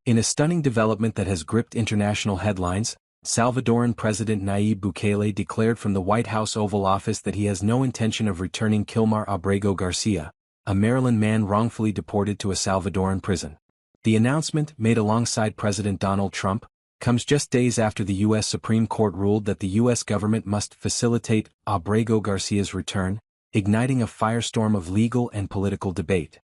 In a stunning development that has gripped international headlines, Salvadoran President Nayib Bukele declared from the White House Oval Office that he has no intention of returning Kilmar Abrego Garcia, a Maryland man wrongfully deported to a Salvadoran prison. The announcement, made alongside President Donald Trump, comes just days after the U.S. Supreme Court ruled that the U.S. government must facilitate Abrego Garcia's return, igniting a firestorm of legal and political debate.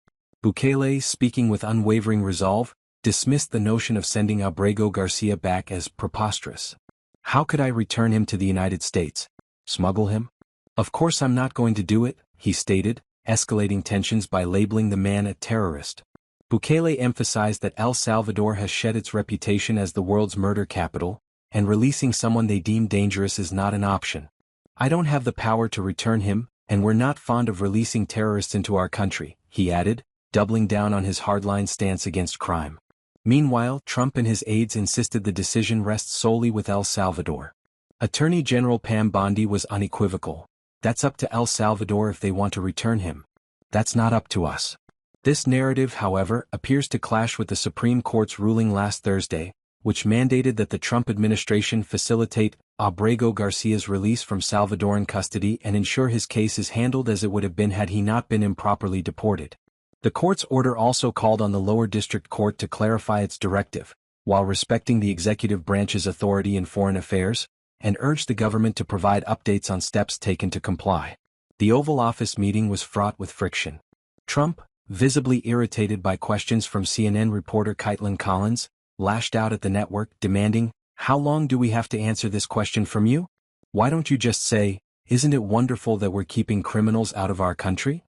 Bukele, speaking with unwavering resolve, dismissed the notion of sending Abrego Garcia back as preposterous. "How could I return him to the United States? Smuggle him? Of course I'm not going to do it," he stated, escalating tensions by labeling the man a terrorist. Bukele emphasized that El Salvador has shed its reputation as the world's murder capital, and releasing someone they deem dangerous is not an option. "I don't have the power to return him, and we're not fond of releasing terrorists into our country," he added, doubling down on his hardline stance against crime. Meanwhile, Trump and his aides insisted the decision rests solely with El Salvador. Attorney General Pam Bondi was unequivocal. "That's up to El Salvador if they want to return him. That's not up to us." This narrative, however, appears to clash with the Supreme Court's ruling last Thursday, which mandated that the Trump administration facilitate Abrego Garcia's release from Salvadoran custody and ensure his case is handled as it would have been had he not been improperly deported. The court's order also called on the lower district court to clarify its directive, while respecting the executive branch's authority in foreign affairs, and urged the government to provide updates on steps taken to comply. The Oval Office meeting was fraught with friction. Trump, visibly irritated by questions from CNN reporter Caitlin Collins, lashed out at the network, demanding, "How long do we have to answer this question from you? Why don't you just say, 'Isn't it wonderful that we're keeping criminals out of our country?'"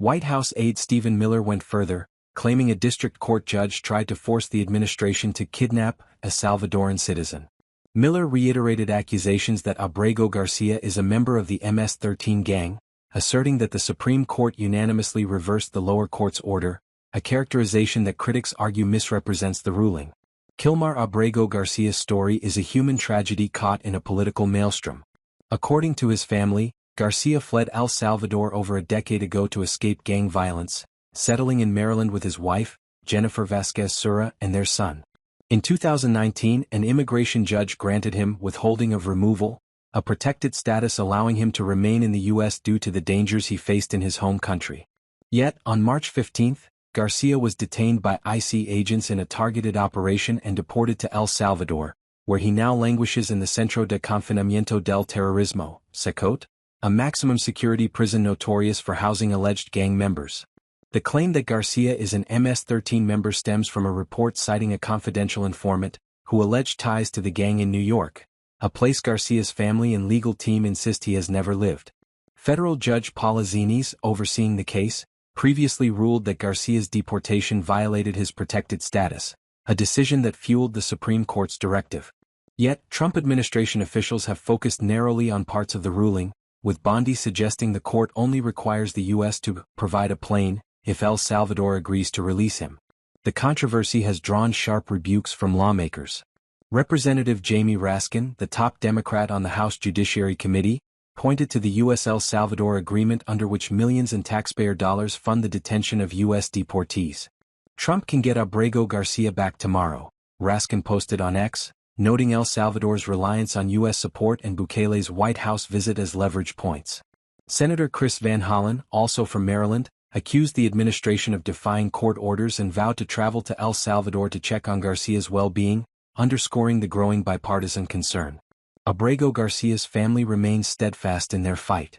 White House aide Stephen Miller went further, claiming a district court judge tried to force the administration to kidnap a Salvadoran citizen. Miller reiterated accusations that Abrego Garcia is a member of the MS-13 gang, asserting that the Supreme Court unanimously reversed the lower court's order, a characterization that critics argue misrepresents the ruling. Kilmar Abrego Garcia's story is a human tragedy caught in a political maelstrom. According to his family, Garcia fled El Salvador over a decade ago to escape gang violence, settling in Maryland with his wife, Jennifer Vasquez Sura, and their son. In 2019, an immigration judge granted him withholding of removal, a protected status allowing him to remain in the U.S. due to the dangers he faced in his home country. Yet, on March 15, Garcia was detained by IC agents in a targeted operation and deported to El Salvador, where he now languishes in the Centro de Confinamiento del Terrorismo, CECOT, a maximum security prison notorious for housing alleged gang members. The claim that Garcia is an MS-13 member stems from a report citing a confidential informant, who alleged ties to the gang in New York, a place Garcia's family and legal team insist he has never lived. Federal Judge Paula Zinis, overseeing the case, previously ruled that Garcia's deportation violated his protected status, a decision that fueled the Supreme Court's directive. Yet, Trump administration officials have focused narrowly on parts of the ruling, with Bondi suggesting the court only requires the U.S. to provide a plane if El Salvador agrees to release him. The controversy has drawn sharp rebukes from lawmakers. Representative Jamie Raskin, the top Democrat on the House Judiciary Committee, pointed to the U.S.-El Salvador agreement under which millions in taxpayer dollars fund the detention of U.S. deportees. "Trump can get Abrego Garcia back tomorrow," Raskin posted on X, noting El Salvador's reliance on U.S. support and Bukele's White House visit as leverage points. Senator Chris Van Hollen, also from Maryland, accused the administration of defying court orders and vowed to travel to El Salvador to check on Garcia's well-being, underscoring the growing bipartisan concern. Abrego Garcia's family remains steadfast in their fight.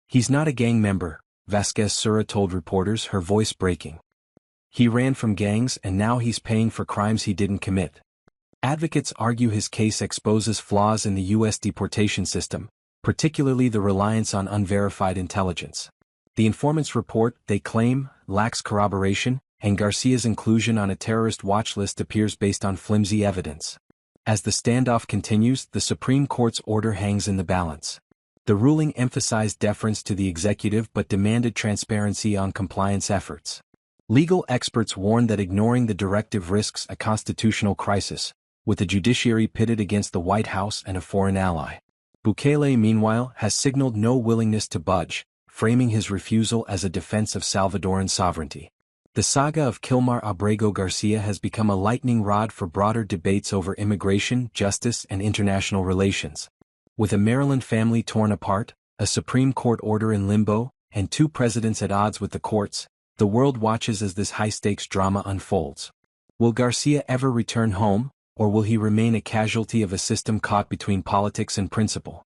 "He's not a gang member," Vasquez Sura told reporters, her voice breaking. "He ran from gangs and now he's paying for crimes he didn't commit." Advocates argue his case exposes flaws in the U.S. deportation system, particularly the reliance on unverified intelligence. The informant's report, they claim, lacks corroboration, and Garcia's inclusion on a terrorist watch list appears based on flimsy evidence. As the standoff continues, the Supreme Court's order hangs in the balance. The ruling emphasized deference to the executive but demanded transparency on compliance efforts. Legal experts warn that ignoring the directive risks a constitutional crisis, with the judiciary pitted against the White House and a foreign ally. Bukele, meanwhile, has signaled no willingness to budge, framing his refusal as a defense of Salvadoran sovereignty. The saga of Kilmar Abrego Garcia has become a lightning rod for broader debates over immigration, justice, and international relations. With a Maryland family torn apart, a Supreme Court order in limbo, and two presidents at odds with the courts, the world watches as this high-stakes drama unfolds. Will Garcia ever return home, or will he remain a casualty of a system caught between politics and principle?